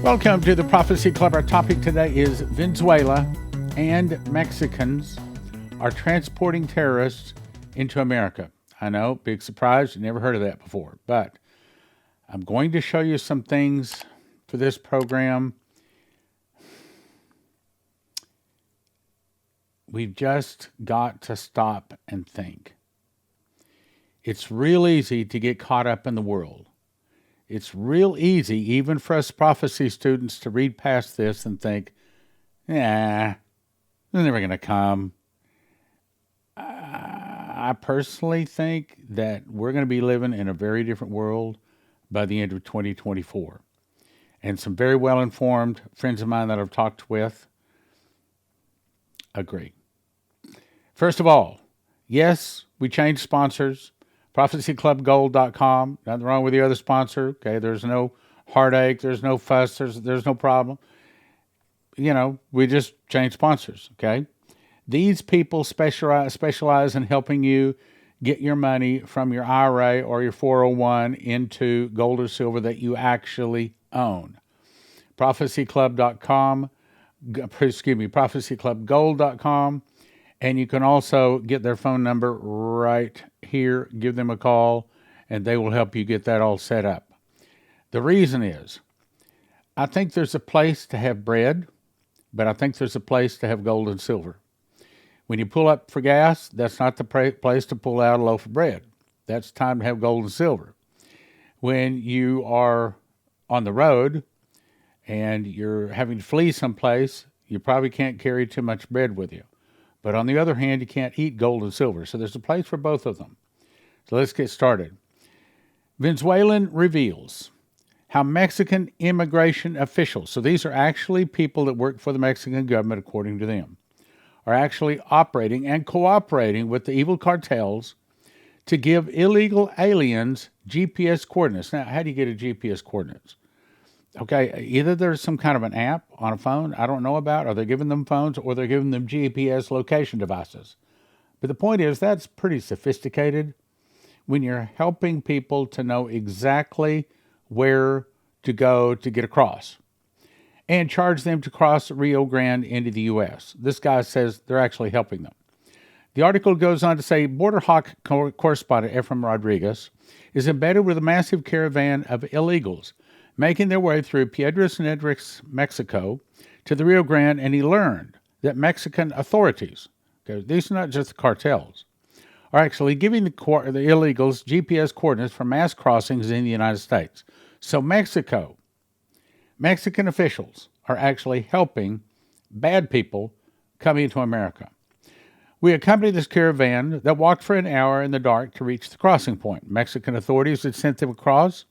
Welcome to the Prophecy Club. Our topic today is Venezuela and Mexicans are transporting terrorists into America. I know, big surprise. You never heard of that before. But I'm going to show you some things for this program. We've just got to stop and think. It's real easy to get caught up in the world. It's real easy, even for us prophecy students, to read past this and think, they're never going to come. I personally think that we're going to be living in a very different world by the end of 2024. And some very well-informed friends of mine that I've talked with agree. First of all, yes, we changed sponsors. ProphecyClubGold.com. Nothing wrong with the other sponsor. Okay, there's no heartache. There's no fuss. There's no problem. You know, we just changed sponsors. Okay, these people specialize in helping you get your money from your IRA or your 401 into gold or silver that you actually own. ProphecyClub.com. ProphecyClubGold.com. And you can also get their phone number right here. Give them a call, and they will help you get that all set up. The reason is, I think there's a place to have bread, but I think there's a place to have gold and silver. When you pull up for gas, that's not the place to pull out a loaf of bread. That's time to have gold and silver. When you are on the road and you're having to flee someplace, you probably can't carry too much bread with you. But on the other hand, you can't eat gold and silver. So there's a place for both of them. So let's get started. Venezuelan reveals how Mexican immigration officials, so these are actually people that work for the Mexican government according to them, are actually operating and cooperating with the evil cartels to give illegal aliens GPS coordinates. Now, how do you get a GPS coordinates? Okay, either there's some kind of an app on a phone I don't know about, or they're giving them phones, or they're giving them GPS location devices. But the point is, that's pretty sophisticated when you're helping people to know exactly where to go to get across and charge them to cross Rio Grande into the U.S. This guy says they're actually helping them. The article goes on to say Border Hawk correspondent Efraim Rodriguez is embedded with a massive caravan of illegals making their way through Piedras Negras, Mexico, to the Rio Grande, and he learned that Mexican authorities, okay, these are not just the cartels, are actually giving the illegals GPS coordinates for mass crossings in the United States. So Mexican officials are actually helping bad people come into America. We accompanied this caravan that walked for an hour in the dark to reach the crossing point. Mexican authorities had sent them across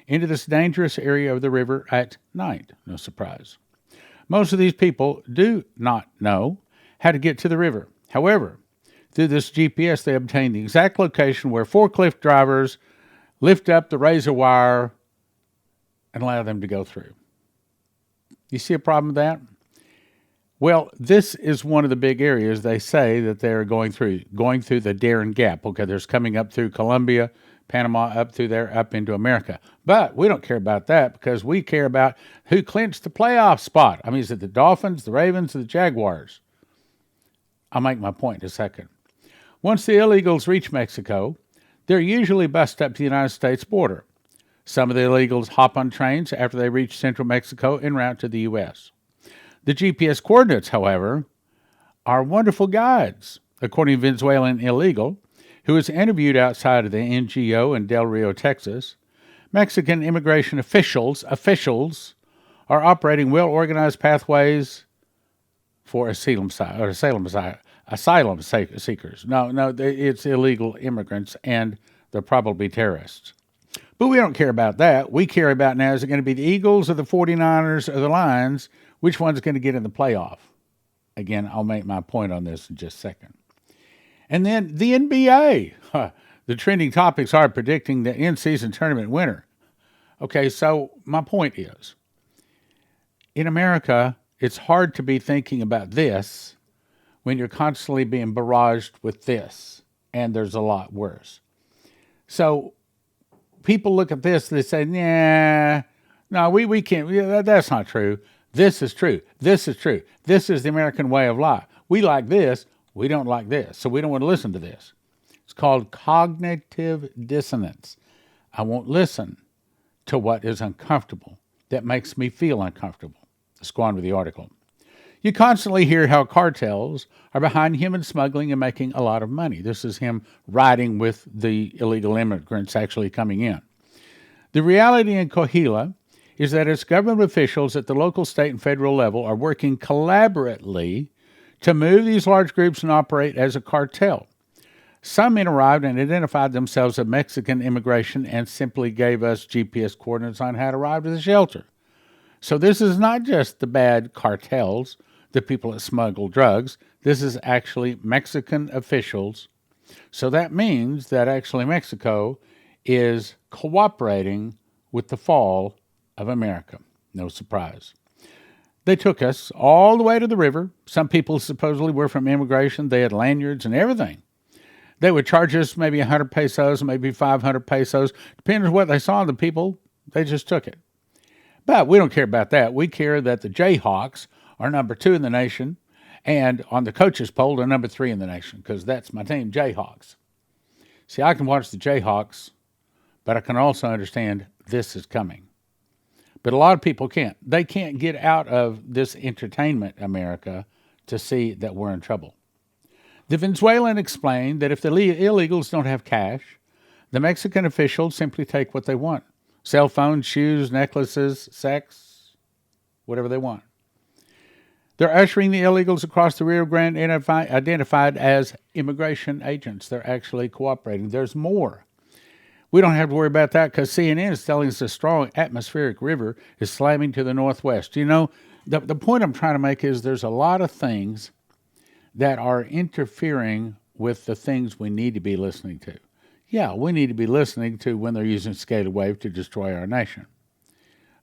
into this dangerous area of the river at night. No surprise. Most of these people do not know how to get to the river. However, through this GPS, they obtain the exact location where forklift drivers lift up the razor wire and allow them to go through. You see a problem with that? Well, this is one of the big areas they say that they're going through the Darien Gap. Okay, there's coming up through Colombia, Panama, up through there, up into America. But we don't care about that because we care about who clinched the playoff spot. I mean, is it the Dolphins, the Ravens, or the Jaguars? I'll make my point in a second. Once the illegals reach Mexico, they're usually bussed up to the United States border. Some of the illegals hop on trains after they reach central Mexico en route to the U.S. The GPS coordinates, however, are wonderful guides, according to a Venezuelan illegal who was interviewed outside of the NGO in Del Rio, Texas. Mexican immigration officials are operating well-organized pathways for asylum seekers. No, it's illegal immigrants, and they're probably terrorists. But we don't care about that. We care about now, is it going to be the Eagles or the 49ers or the Lions? Which one's going to get in the playoff? Again, I'll make my point on this in just a second. And then the NBA. The trending topics are predicting the in-season tournament winner. Okay, so my point is, in America, it's hard to be thinking about this when you're constantly being barraged with this, and there's a lot worse. So people look at this and they say, no, No, we can't. That's not true. This is true. This is true. This is the American way of life. We like this. We don't like this. So we don't want to listen to this. It's called cognitive dissonance. I won't listen to what is uncomfortable, that makes me feel uncomfortable. Let's go on with the article. You constantly hear how cartels are behind human smuggling and making a lot of money. This is him riding with the illegal immigrants actually coming in. The reality in Coahuila is that its government officials at the local, state, and federal level are working collaboratively to move these large groups and operate as a cartel. Some men arrived and identified themselves as Mexican immigration and simply gave us GPS coordinates on how to arrive to the shelter. So this is not just the bad cartels, the people that smuggle drugs. This is actually Mexican officials. So that means that actually Mexico is cooperating with the fall of America. No surprise. They took us all the way to the river. Some people supposedly were from immigration. They had lanyards and everything. They would charge us maybe 100 pesos, maybe 500 pesos. Depending on what they saw in the people, they just took it. But we don't care about that. We care that the Jayhawks are number 2 in the nation, and on the coaches poll, they're number 3 in the nation, because that's my team, Jayhawks. See, I can watch the Jayhawks, but I can also understand this is coming. But a lot of people can't. They can't get out of this entertainment America to see that we're in trouble. The Venezuelan explained that if the illegals don't have cash, the Mexican officials simply take what they want. Cell phones, shoes, necklaces, sex, whatever they want. They're ushering the illegals across the Rio Grande identified as immigration agents. They're actually cooperating. There's more. We don't have to worry about that because CNN is telling us a strong atmospheric river is slamming to the northwest. You know, the point I'm trying to make is there's a lot of things that are interfering with the things we need to be listening to. Yeah, we need to be listening to when they're using scalar wave to destroy our nation.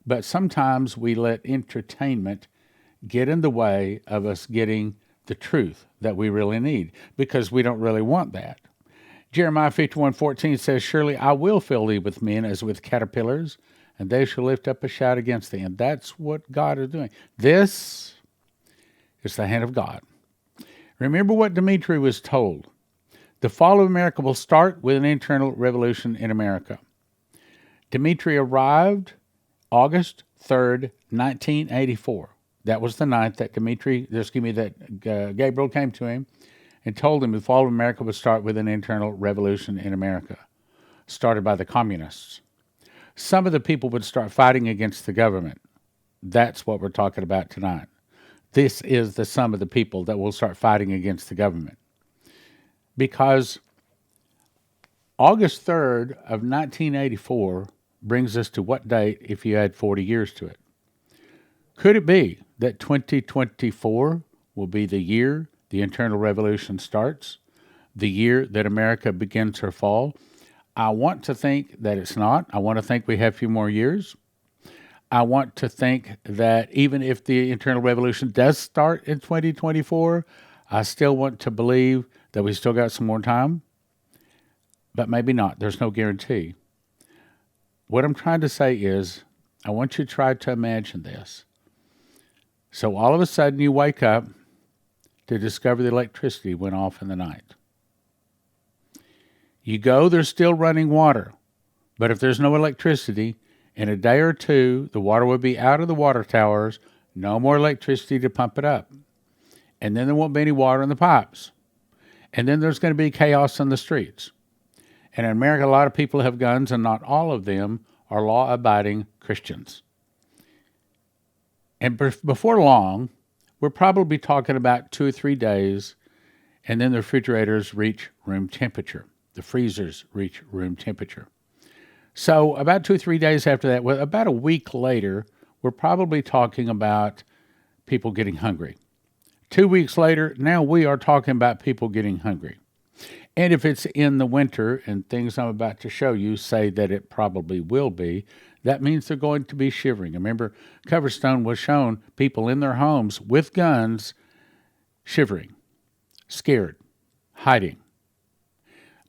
But sometimes we let entertainment get in the way of us getting the truth that we really need because we don't really want that. Jeremiah 51:14 says, "Surely I will fill thee with men as with caterpillars, and they shall lift up a shout against thee." And that's what God is doing. This is the hand of God. Remember what Dmitry was told. The fall of America will start with an internal revolution in America. Dmitry arrived August 3rd, 1984. That was the night that Gabriel came to him and told him the fall of America would start with an internal revolution in America, started by the communists. Some of the people would start fighting against the government. That's what we're talking about tonight. This is the sum of the people that will start fighting against the government. Because August 3rd of 1984 brings us to what date if you add 40 years to it? Could it be that 2024 will be the year the internal revolution starts, the year that America begins her fall? I want to think that it's not. I want to think we have a few more years. I want to think that even if the internal revolution does start in 2024, I still want to believe that we still got some more time, but maybe not. There's no guarantee. What I'm trying to say is, I want you to try to imagine this. So all of a sudden you wake up to discover the electricity went off in the night. You go, there's still running water, but if there's no electricity, in a day or two, the water will be out of the water towers, no more electricity to pump it up. And then there won't be any water in the pipes. And then there's going to be chaos in the streets. And in America, a lot of people have guns, and not all of them are law-abiding Christians. And before long, we'll probably be talking about 2 or 3 days, and then the refrigerators reach room temperature. The freezers reach room temperature. So about 2 or 3 days after that, well, about a week later, we're probably talking about people getting hungry. 2 weeks later, now we are talking about people getting hungry. And if it's in the winter, and things I'm about to show you say that it probably will be, that means they're going to be shivering. Remember, Coverstone was shown people in their homes with guns shivering, scared, hiding.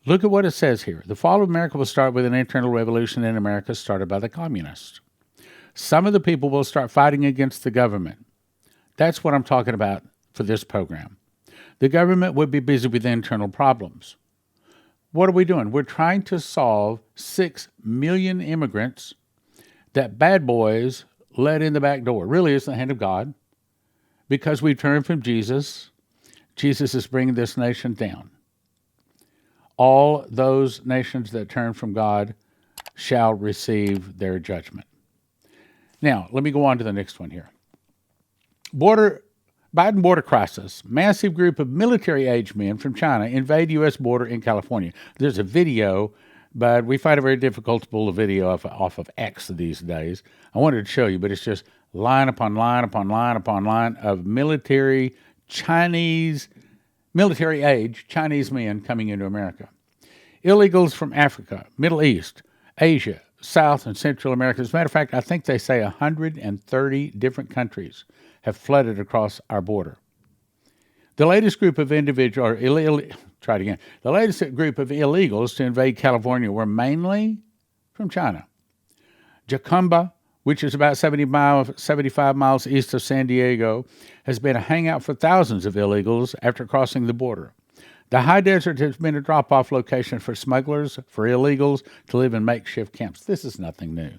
Look at what it says here. The fall of America will start with an internal revolution in America started by the communists. Some of the people will start fighting against the government. That's what I'm talking about for this program. The government would be busy with internal problems. What are we doing? We're trying to solve 6 million immigrants that bad boys let in the back door. Really, it's the hand of God. Because we turned from Jesus, Jesus is bringing this nation down. All those nations that turn from God shall receive their judgment. Now, let me go on to the next one here. Biden border crisis. Massive group of military-age men from China invade U.S. border in California. There's a video, but we find it very difficult to pull the video off of X these days. I wanted to show you, but it's just line upon line upon line upon line of military-age Chinese men coming into America. Illegals from Africa, Middle East, Asia, South and Central America. As a matter of fact, I think they say 130 different countries have flooded across our border. The latest group of illegals to invade California were mainly from China. Jacumba, which is about 75 miles east of San Diego, has been a hangout for thousands of illegals after crossing the border. The high desert has been a drop-off location for smugglers, for illegals to live in makeshift camps. This is nothing new.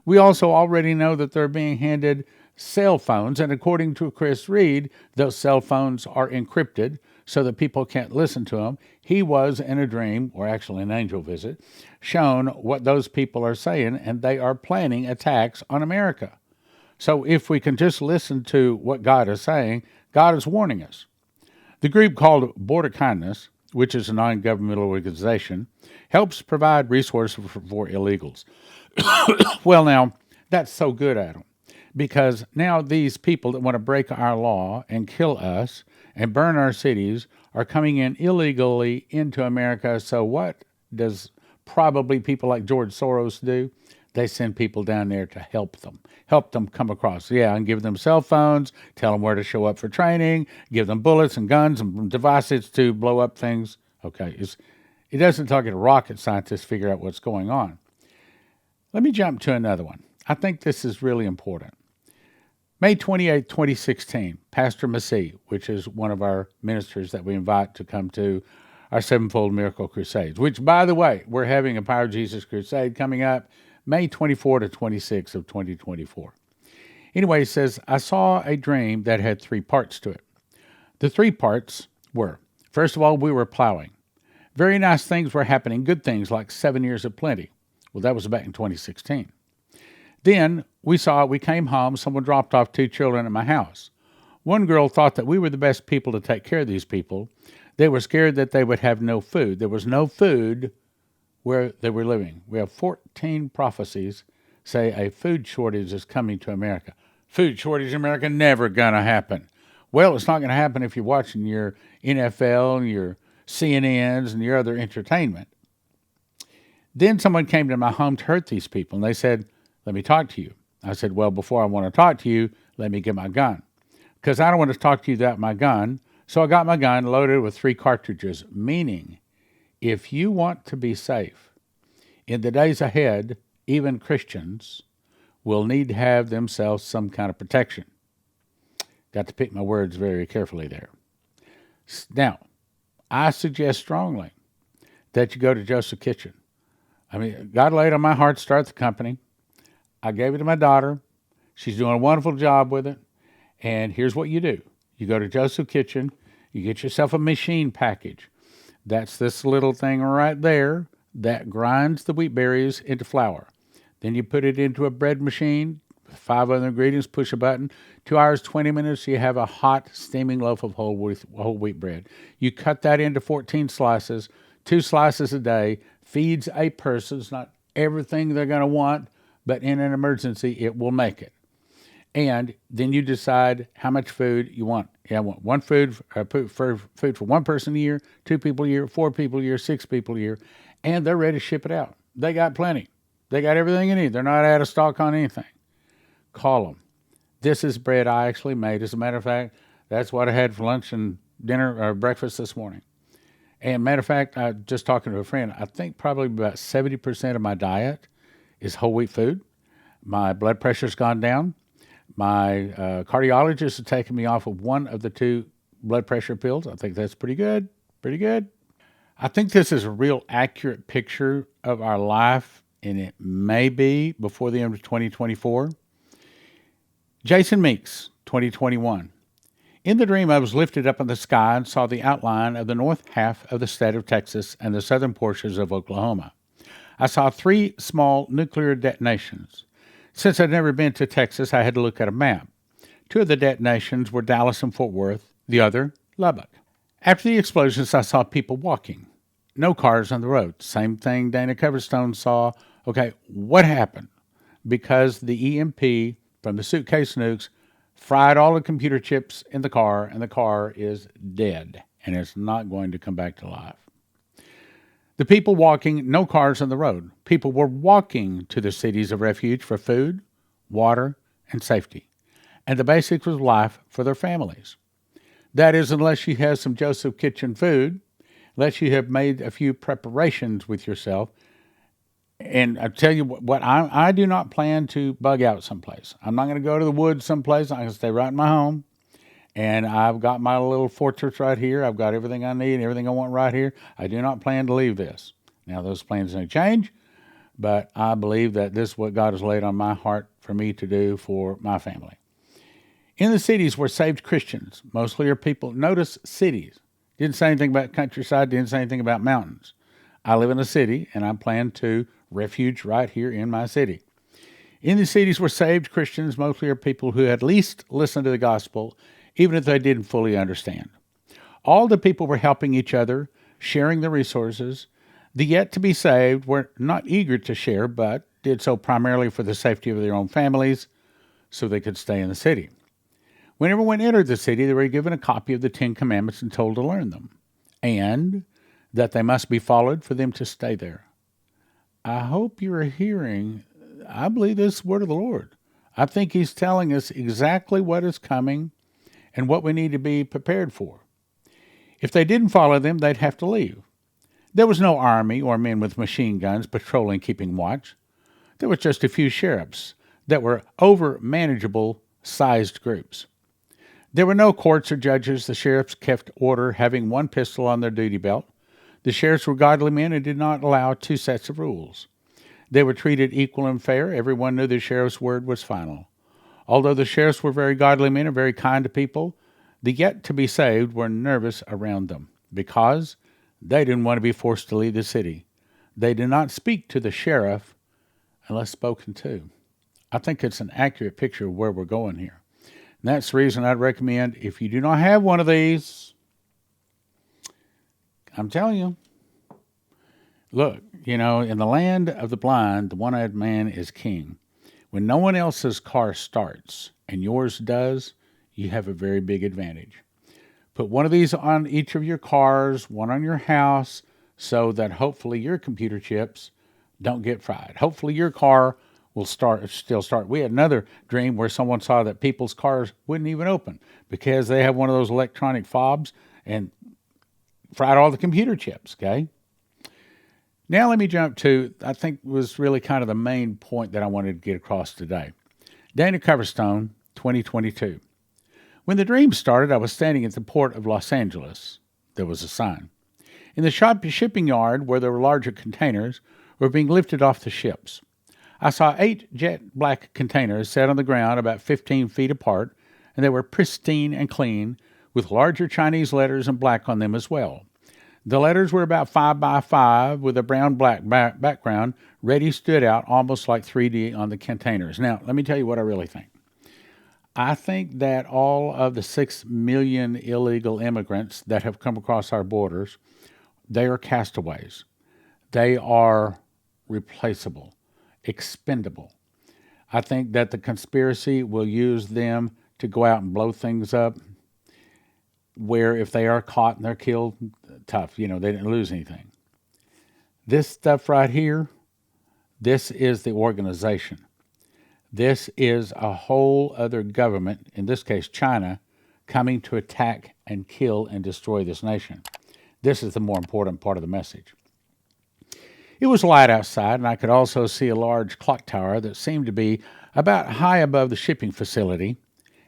We also already know that they're being handed cell phones, and according to Chris Reed, those cell phones are encrypted so that people can't listen to them. He was in a dream, or actually an angel visit, shown what those people are saying, and they are planning attacks on America. So if we can just listen to what God is saying, God is warning us. The group called Border Kindness, which is a non-governmental organization, helps provide resources for illegals. Well, now, that's so good, Adam, because now these people that want to break our law and kill us and burn our cities are coming in illegally into America. So what does probably people like George Soros do? They send people down there to help them come across. Yeah, and give them cell phones, tell them where to show up for training, give them bullets and guns and devices to blow up things. Okay, it doesn't take a rocket scientist to figure out what's going on. Let me jump to another one. I think this is really important. May 28, 2016, Pastor Masih, which is one of our ministers that we invite to come to our Sevenfold Miracle Crusades, which, by the way, we're having a Power of Jesus Crusade coming up May 24 to 26 of 2024. Anyway, he says, I saw a dream that had 3 parts to it. The 3 parts were, first of all, we were plowing. Very nice things were happening, good things like 7 years of plenty. Well, that was back in 2016. Then we came home, someone dropped off 2 children at my house. One girl thought that we were the best people to take care of these people. They were scared that they would have no food. There was no food where they were living. We have 14 prophecies say a food shortage is coming to America. Food shortage in America, never gonna happen. Well, it's not gonna happen if you're watching your NFL and your CNNs and your other entertainment. Then someone came to my home to hurt these people, and they said, let me talk to you. I said, well, before I want to talk to you, let me get my gun. Because I don't want to talk to you without my gun. So I got my gun loaded with 3 cartridges, meaning if you want to be safe, in the days ahead, even Christians will need to have themselves some kind of protection. Got to pick my words very carefully there. Now, I suggest strongly that you go to Joseph Kitchen. I mean, God laid on my heart to start the company. I gave it to my daughter. She's doing a wonderful job with it. And here's what you do. You go to Joseph Kitchen. You get yourself a machine package. That's this little thing right there that grinds the wheat berries into flour. Then you put it into a bread machine, 5 other ingredients, push a button. 2 hours, 20 minutes, you have a hot, steaming loaf of whole wheat bread. You cut that into 14 slices, 2 slices a day, feeds a person. It's not everything they're going to want, but in an emergency, it will make it. And then you decide how much food you want. Yeah, I want one food for 1 person a year, 2 people a year, 4 people a year, 6 people a year, and they're ready to ship it out. They got plenty. They got everything you need. They're not out of stock on anything. Call them. This is bread I actually made. As a matter of fact, that's what I had for lunch and dinner or breakfast this morning. And matter of fact, I just talking to a friend, I think probably about 70% of my diet is whole wheat food. My blood pressure's gone down. My cardiologist has taken me off of one of the two blood pressure pills. I think that's pretty good. Pretty good. I think this is a real accurate picture of our life, and it may be before the end of 2024. Jason Meeks, 2021. In the dream, I was lifted up in the sky and saw the outline of the north half of the state of Texas and the southern portions of Oklahoma. I saw 3 small nuclear detonations. Since I'd never been to Texas, I had to look at a map. 2 of the detonations were Dallas and Fort Worth, the other, Lubbock. After the explosions, I saw people walking. No cars on the road. Same thing Dana Coverstone saw. Okay, what happened? Because the EMP from the suitcase nukes fried all the computer chips in the car, and the car is dead, and it's not going to come back to life. The people walking, no cars on the road. People were walking to the cities of refuge for food, water, and safety, and the basics of life for their families. That is, unless you have some Joseph Kitchen food, unless you have made a few preparations with yourself. And I tell you what, I do not plan to bug out someplace. I'm not going to go to the woods someplace. I'm going to stay right in my home. And I've got my little fortress right here. I've got everything I need, everything I want right here. I do not plan to leave this. Now, those plans may change, but I believe that this is what God has laid on my heart for me to do for my family. In the cities were saved Christians. Mostly are people. Notice cities. Didn't say anything about countryside. Didn't say anything about mountains. I live in a city, and I plan to refuge right here in my city. In the cities were saved Christians. Mostly are people who at least listened to the gospel, even if they didn't fully understand. All the people were helping each other, sharing the resources. The yet to be saved were not eager to share, but did so primarily for the safety of their own families, so they could stay in the city. When everyone entered the city, they were given a copy of the 10 Commandments and told to learn them, and that they must be followed for them to stay there. I hope you are hearing, I believe this is the word of the Lord. I think he's telling us exactly what is coming and what we need to be prepared for. If they didn't follow them, they'd have to leave. There was no army or men with machine guns patrolling, keeping watch. There was just a few sheriffs that were over manageable sized groups. There were no courts or judges. The sheriffs kept order, having 1 pistol on their duty belt. The sheriffs were godly men and did not allow 2 sets of rules. They were treated equal and fair. Everyone knew the sheriff's word was final. Although the sheriffs were very godly men and very kind to people, the yet to be saved were nervous around them because they didn't want to be forced to leave the city. They did not speak to the sheriff unless spoken to. I think it's an accurate picture of where we're going here. And that's the reason I'd recommend, if you do not have one of these, I'm telling you, look, in the land of the blind, the one-eyed man is king. When no one else's car starts and yours does, you have a very big advantage. Put one of these on each of your cars, one on your house, so that hopefully your computer chips don't get fried. Hopefully your car will still start. We had another dream where someone saw that people's cars wouldn't even open because they have one of those electronic fobs and fried all the computer chips, okay? Now let me jump to, I think was really kind of the main point that I wanted to get across today. Dana Coverstone, 2022. When the dream started, I was standing at the port of Los Angeles. There was a sign. In the shipping yard, where there were larger containers, were being lifted off the ships. I saw 8 jet black containers set on the ground about 15 feet apart, and they were pristine and clean, with larger Chinese letters in black on them as well. The letters were about 5 by 5 with a brown-black background. Ready stood out almost like 3D on the containers. Now, let me tell you what I really think. I think that all of the 6 million illegal immigrants that have come across our borders, they are castaways. They are replaceable, expendable. I think that the conspiracy will use them to go out and blow things up, where if they are caught and they're killed, tough, they didn't lose anything. This stuff right here, this is the organization. This is a whole other government, in this case China, coming to attack and kill and destroy this nation. This is the more important part of the message. It was light outside, and I could also see a large clock tower that seemed to be about high above the shipping facility,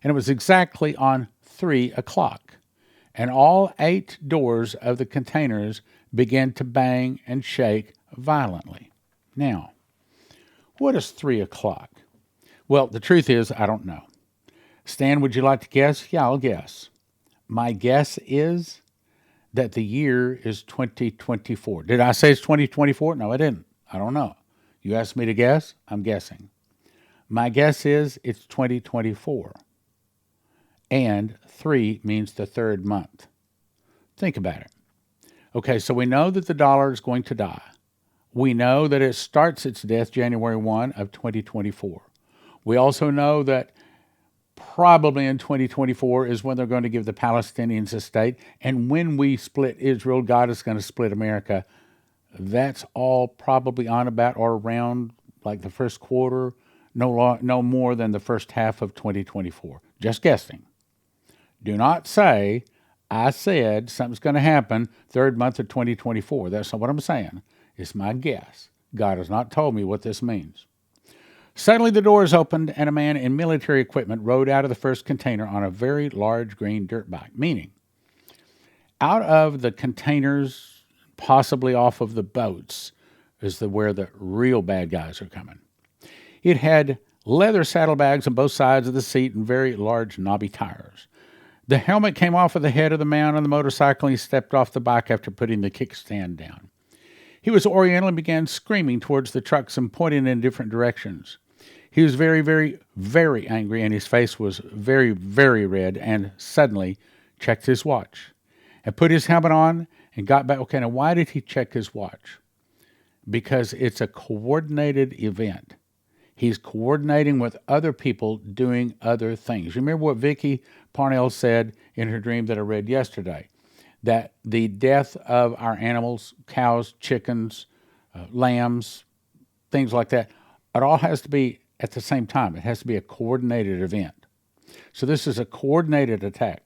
and it was exactly on 3 o'clock. And all 8 doors of the containers began to bang and shake violently. Now, what is 3 o'clock? Well, the truth is, I don't know. Stan, would you like to guess? Yeah, I'll guess. My guess is that the year is 2024. Did I say it's 2024? No, I didn't. I don't know. You asked me to guess? I'm guessing. My guess is it's 2024. And 3 means the 3rd month. Think about it. Okay, so we know that the dollar is going to die. We know that it starts its death January 1 of 2024. We also know that probably in 2024 is when they're going to give the Palestinians a state. And when we split Israel, God is going to split America. That's all probably on about or around like the first quarter, no more than the first half of 2024. Just guessing. Do not say, I said something's going to happen 3rd month of 2024. That's not what I'm saying. It's my guess. God has not told me what this means. Suddenly the doors opened and a man in military equipment rode out of the first container on a very large green dirt bike, meaning out of the containers, possibly off of the boats, is where the real bad guys are coming. It had leather saddlebags on both sides of the seat and very large knobby tires. The helmet came off of the head of the man on the motorcycle, and he stepped off the bike after putting the kickstand down. He was oriental and began screaming towards the trucks and pointing in different directions. He was very, very, very angry, and his face was very, very red, and suddenly checked his watch and put his helmet on and got back. Okay, now why did he check his watch? Because it's a coordinated event. He's coordinating with other people doing other things. Remember what Vicky Parnell said in her dream that I read yesterday, that the death of our animals, cows, chickens, lambs, things like that, it all has to be at the same time. It has to be a coordinated event. So this is a coordinated attack.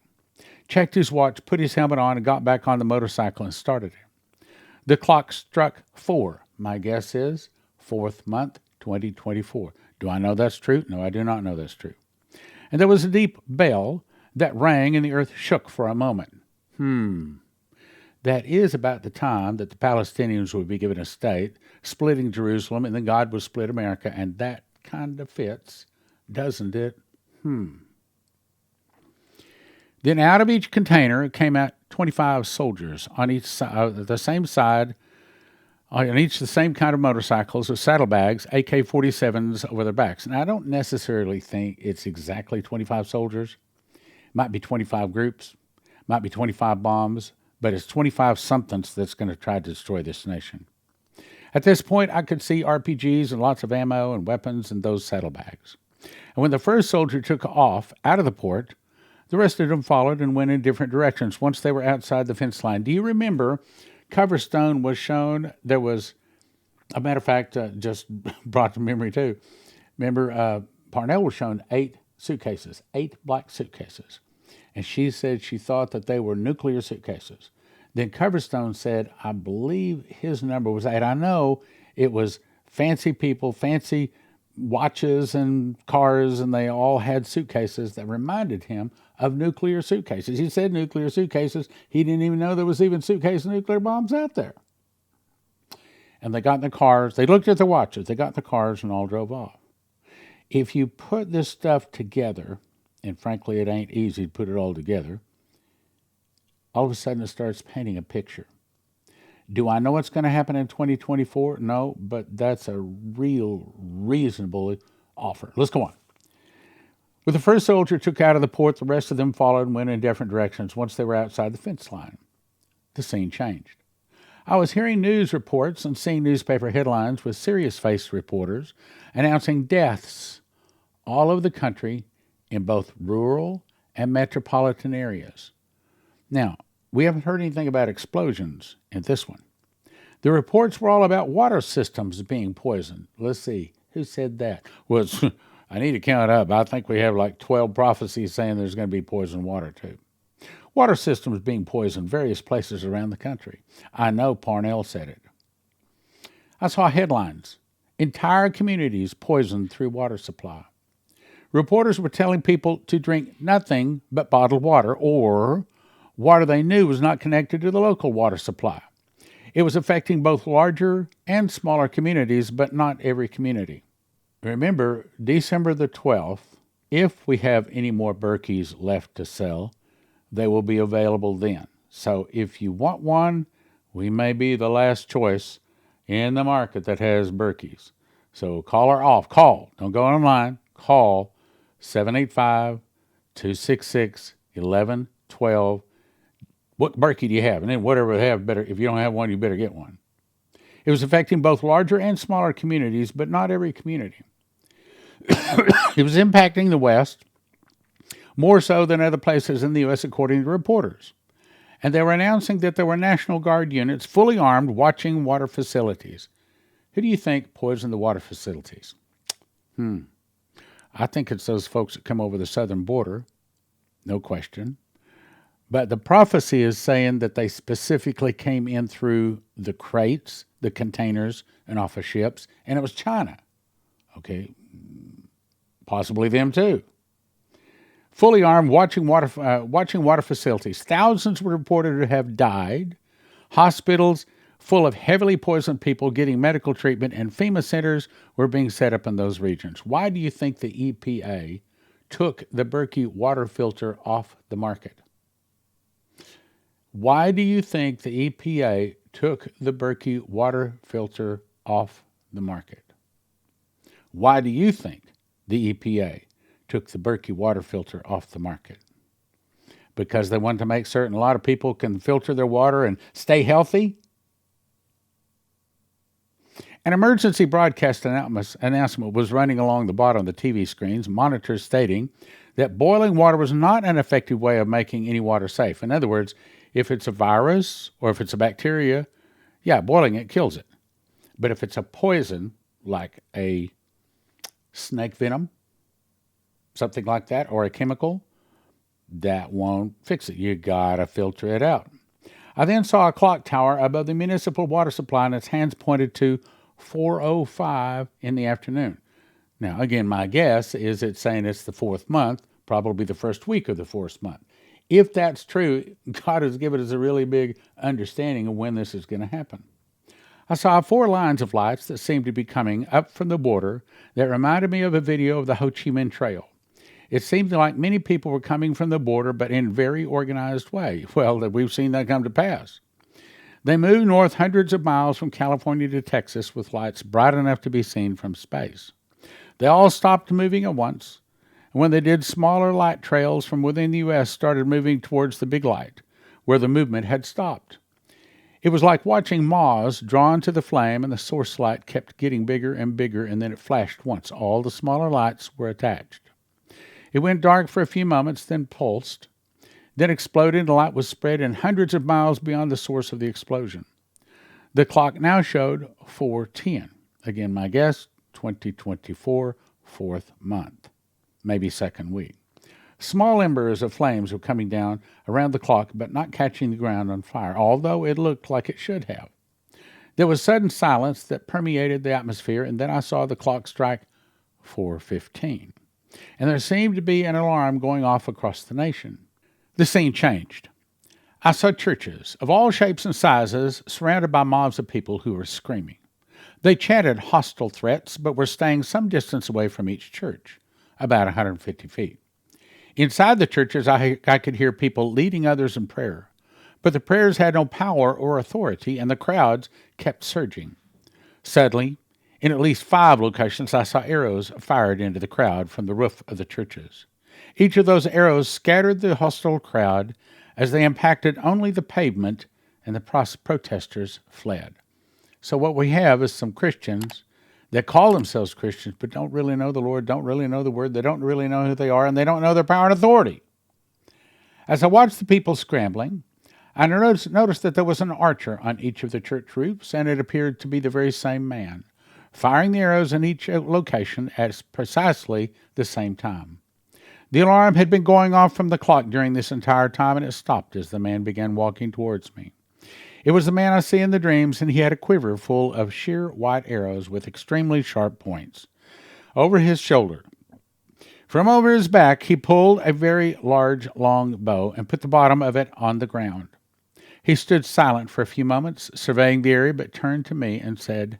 Checked his watch, put his helmet on, and got back on the motorcycle and started it. The clock struck 4. My guess is 4th month, 2024. Do I know that's true? No, I do not know that's true. And there was a deep bell that rang, and the earth shook for a moment. That is about the time that the Palestinians would be given a state, splitting Jerusalem, and then God would split America, and that kind of fits, doesn't it? Then out of each container came out 25 soldiers on each side, the same side, on each the same kind of motorcycles with saddlebags, AK-47s over their backs. And I don't necessarily think it's exactly 25 soldiers. Might be 25 groups, might be 25 bombs, but it's 25 somethings that's going to try to destroy this nation. At this point, I could see RPGs and lots of ammo and weapons in those saddlebags. And when the first soldier took off out of the port, the rest of them followed and went in different directions once they were outside the fence line. Do you remember Coverstone was shown? There was, a matter of fact, just brought to memory too. Remember, Parnell was shown 8 suitcases, 8 black suitcases. And she said she thought that they were nuclear suitcases. Then Coverstone said, I believe his number was 8. I know it was fancy people, fancy watches and cars, and they all had suitcases that reminded him of nuclear suitcases. He said nuclear suitcases. He didn't even know there was even suitcase nuclear bombs out there. And they got in the cars. They looked at the watches. They got in the cars and all drove off. If you put this stuff together, and frankly, it ain't easy to put it all together, all of a sudden it starts painting a picture. Do I know what's going to happen in 2024? No, but that's a real reasonable offer. Let's go on. With the first soldier took out of the port, the rest of them followed and went in different directions once they were outside the fence line. The scene changed. I was hearing news reports and seeing newspaper headlines with serious-faced reporters announcing deaths all over the country in both rural and metropolitan areas. Now, we haven't heard anything about explosions in this one. The reports were all about water systems being poisoned. Let's see, who said that? Well, I need to count up. I think we have like 12 prophecies saying there's going to be poisoned water too. Water systems being poisoned various places around the country. I know Parnell said it. I saw headlines. Entire communities poisoned through water supply. Reporters were telling people to drink nothing but bottled water or water they knew was not connected to the local water supply. It was affecting both larger and smaller communities, but not every community. Remember, December the 12th, if we have any more Berkeys left to sell, they will be available then. So if you want one, we may be the last choice in the market that has Berkeys. So call her off. Call. Don't go online. Call 785-266-1112. What Berkey do you have? And then whatever they have, better. If you don't have one, you better get one. It was affecting both larger and smaller communities, but not every community. It was impacting the West more so than other places in the U.S., according to reporters. And they were announcing that there were National Guard units fully armed watching water facilities. Who do you think poisoned the water facilities? I think it's those folks that come over the southern border, no question. But the prophecy is saying that they specifically came in through the crates, the containers, and off of ships, and it was China. Okay, possibly them too. Fully armed, watching water facilities. Thousands were reported to have died. Hospitals full of heavily poisoned people getting medical treatment, and FEMA centers were being set up in those regions. Why do you think the EPA took the Berkey water filter off the market? Why do you think the EPA took the Berkey water filter off the market? Why do you think the EPA took the Berkey water filter off the market? Because they wanted to make certain a lot of people can filter their water and stay healthy? An emergency broadcast announcement was running along the bottom of the TV screens, monitors stating that boiling water was not an effective way of making any water safe. In other words, if it's a virus or if it's a bacteria, yeah, boiling it kills it. But if it's a poison, like a snake venom, something like that, or a chemical, that won't fix it. You gotta filter it out. I then saw a clock tower above the municipal water supply, and its hands pointed to 4:05 in the afternoon. Now, again, my guess is it's saying it's the fourth month, probably the first week of the fourth month. If that's true, God has given us a really big understanding of when this is going to happen. I saw 4 lines of lights that seemed to be coming up from the border that reminded me of a video of the Ho Chi Minh Trail. It seemed like many people were coming from the border, but in a very organized way. Well, we've seen that come to pass. They moved north hundreds of miles from California to Texas with lights bright enough to be seen from space. They all stopped moving at once, and when they did, smaller light trails from within the U.S. started moving towards the big light, where the movement had stopped. It was like watching moths drawn to the flame, and the source light kept getting bigger and bigger, and then it flashed once. All the smaller lights were attached. It went dark for a few moments, then pulsed, then exploded, and the light was spread in hundreds of miles beyond the source of the explosion. The clock now showed 4:10. Again, my guess, 2024, fourth month, maybe second week. Small embers of flames were coming down around the clock, but not catching the ground on fire, although it looked like it should have. There was sudden silence that permeated the atmosphere, and then I saw the clock strike 4:15. And there seemed to be an alarm going off across the nation. The scene changed. I saw churches of all shapes and sizes surrounded by mobs of people who were screaming. They chanted hostile threats, but were staying some distance away from each church, about 150 feet. Inside the churches, I could hear people leading others in prayer, but the prayers had no power or authority, and the crowds kept surging. Suddenly, in at least 5 locations, I saw arrows fired into the crowd from the roof of the churches. Each of those arrows scattered the hostile crowd as they impacted only the pavement, and the protesters fled. So what we have is some Christians that call themselves Christians but don't really know the Lord, don't really know the Word, they don't really know who they are, and they don't know their power and authority. As I watched the people scrambling, I noticed that there was an archer on each of the church roofs, and it appeared to be the very same man, firing the arrows in each location at precisely the same time. The alarm had been going off from the clock during this entire time, and it stopped as the man began walking towards me. It was the man I see in the dreams, and he had a quiver full of sheer white arrows with extremely sharp points. Over his shoulder, from over his back, he pulled a very large, long bow and put the bottom of it on the ground. He stood silent for a few moments, surveying the area, but turned to me and said,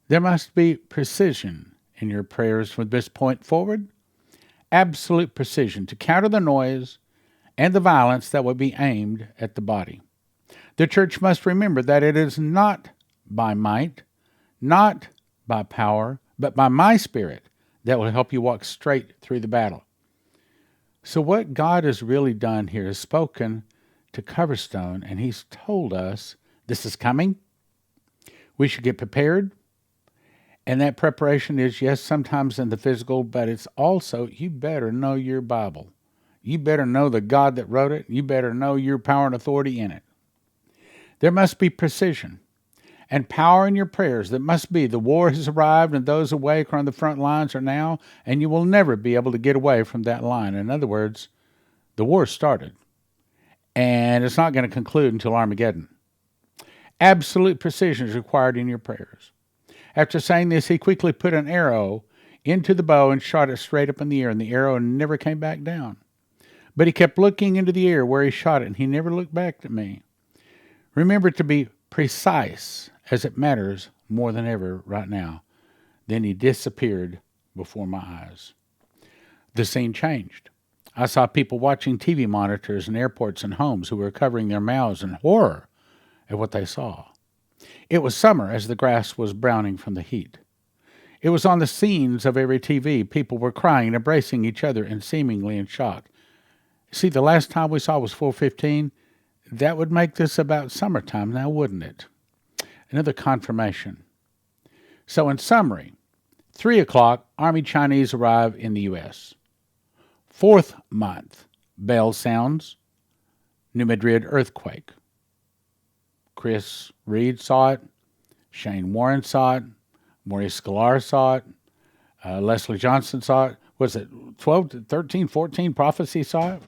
"There must be precision in your prayers from this point forward. Absolute precision to counter the noise and the violence that would be aimed at the body. The church must remember that it is not by might, not by power, but by my Spirit that will help you walk straight through the battle." So what God has really done here is spoken to Coverstone, and he's told us this is coming. We should get prepared. And that preparation is, yes, sometimes in the physical, but it's also, you better know your Bible. You better know the God that wrote it. You better know your power and authority in it. There must be precision and power in your prayers. That must be, the war has arrived and those awake on the front lines are now, and you will never be able to get away from that line. In other words, the war started, and it's not going to conclude until Armageddon. Absolute precision is required in your prayers. After saying this, he quickly put an arrow into the bow and shot it straight up in the air, and the arrow never came back down. But he kept looking into the air where he shot it, and he never looked back at me. Remember to be precise, as it matters more than ever right now. Then he disappeared before my eyes. The scene changed. I saw people watching TV monitors in airports and homes who were covering their mouths in horror at what they saw. It was summer as the grass was browning from the heat. It was on the scenes of every TV. People were crying and embracing each other and seemingly in shock. See, the last time we saw was 4:15. That would make this about summertime now, wouldn't it? Another confirmation. So in summary, 3 o'clock, Army Chinese arrive in the U.S. 4th month, bell sounds, New Madrid earthquake. Chris Reed saw it. Shane Warren saw it. Maurice Sklar saw it. Leslie Johnson saw it. Was it 12 to 13, 14 prophecy saw it?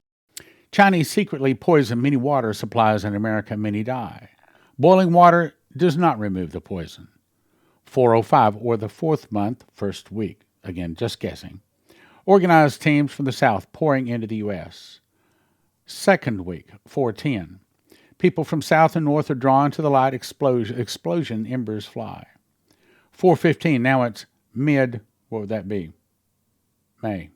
Chinese secretly poison many water supplies in America, and many die. Boiling water does not remove the poison. 4:05, or the 4th month, 1st week. Again, just guessing. Organized teams from the South pouring into the U.S. 2nd week, 4:10. People from South and North are drawn to the light. Explosion, embers fly. 4:15, now it's what would that be? May.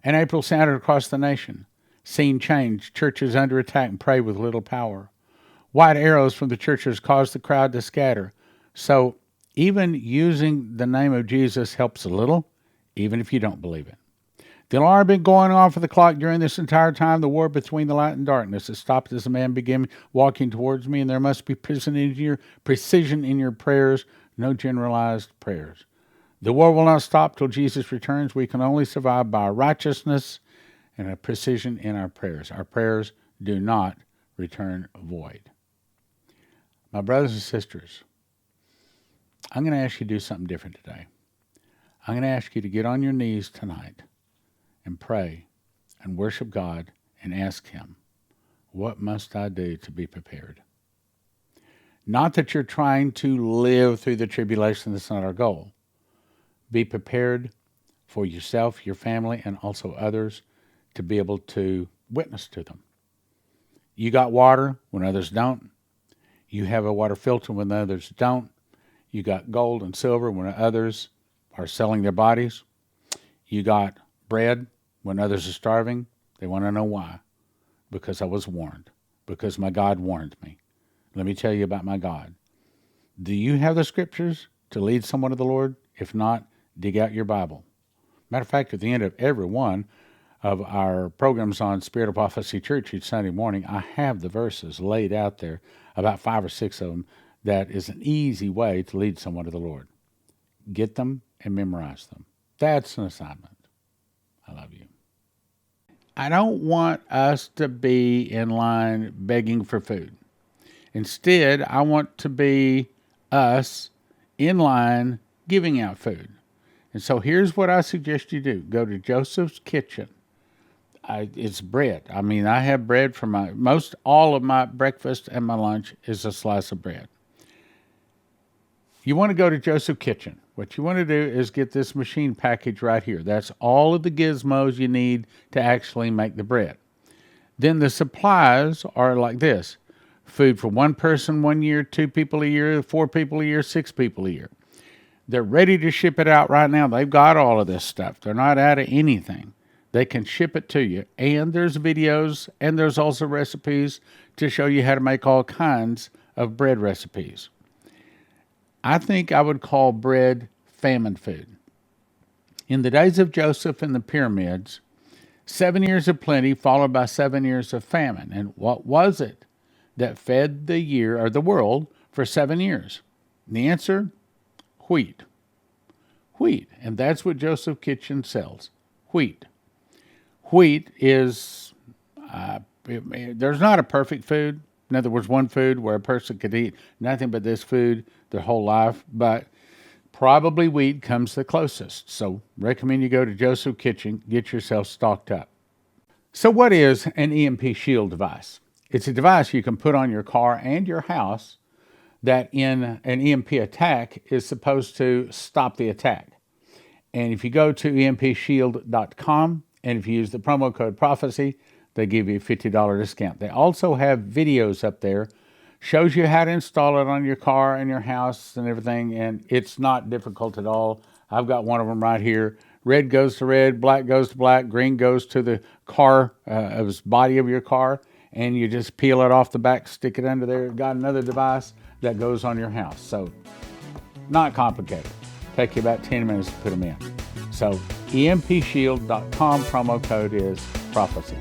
And April sounded across the nation. Scene changed. Churches under attack and pray with little power. White arrows from the churches caused the crowd to scatter. So even using the name of Jesus helps a little, even if you don't believe it. The alarm had been going off for the clock during this entire time, the war between the light and darkness. It stopped as the man began walking towards me, and there must be precision in your prayers, no generalized prayers. The war will not stop till Jesus returns. We can only survive by righteousness and a precision in our prayers. Our prayers do not return void. My brothers and sisters, I'm going to ask you to do something different today. I'm going to ask you to get on your knees tonight and pray and worship God and ask Him, what must I do to be prepared? Not that you're trying to live through the tribulation. That's not our goal. Be prepared for yourself, your family, and also others to be able to witness to them. You got water when others don't. You have a water filter when others don't. You got gold and silver when others are selling their bodies. You got bread when others are starving. They want to know why. Because I was warned. Because my God warned me. Let me tell you about my God. Do you have the scriptures to lead someone to the Lord? If not, dig out your Bible. Matter of fact, at the end of every one of our programs on Spirit of Prophecy Church each Sunday morning, I have the verses laid out there, about 5 or 6 of them, that is an easy way to lead someone to the Lord. Get them and memorize them. That's an assignment. I love you. I don't want us to be in line begging for food. Instead, I want to be us in line giving out food. And so here's what I suggest you do. Go to Joseph's Kitchen. It's bread. I mean, I have bread for most all of my breakfast and my lunch is a slice of bread. You want to go to Joseph Kitchen. What you want to do is get this machine package right here. That's all of the gizmos you need to actually make the bread. Then the supplies are like this. Food for one person 1 year, 2 people a year, 4 people a year, 6 people a year. They're ready to ship it out right now. They've got all of this stuff. They're not out of anything. They can ship it to you. And there's videos and there's also recipes to show you how to make all kinds of bread recipes. I think I would call bread famine food. In the days of Joseph and the pyramids, 7 years of plenty followed by 7 years of famine. And what was it that fed the year or the world for 7 years? And the answer, wheat. Wheat. And that's what Joseph Kitchen sells. Wheat. Wheat is, there's not a perfect food. In other words, one food where a person could eat nothing but this food their whole life, but probably wheat comes the closest. So recommend you go to Joseph Kitchen, get yourself stocked up. So what is an EMP Shield device? It's a device you can put on your car and your house that in an EMP attack is supposed to stop the attack. And if you go to empshield.com and if you use the promo code prophecy, they give you a $50 discount. They also have videos up there, shows you how to install it on your car and your house and everything, and it's not difficult at all. I've got one of them right here. Red goes to red, black goes to black, green goes to the car, body of your car, and you just peel it off the back, stick it under there. Got another device that goes on your house. So not complicated. Take you about 10 minutes to put them in. So empshield.com, promo code is prophecy.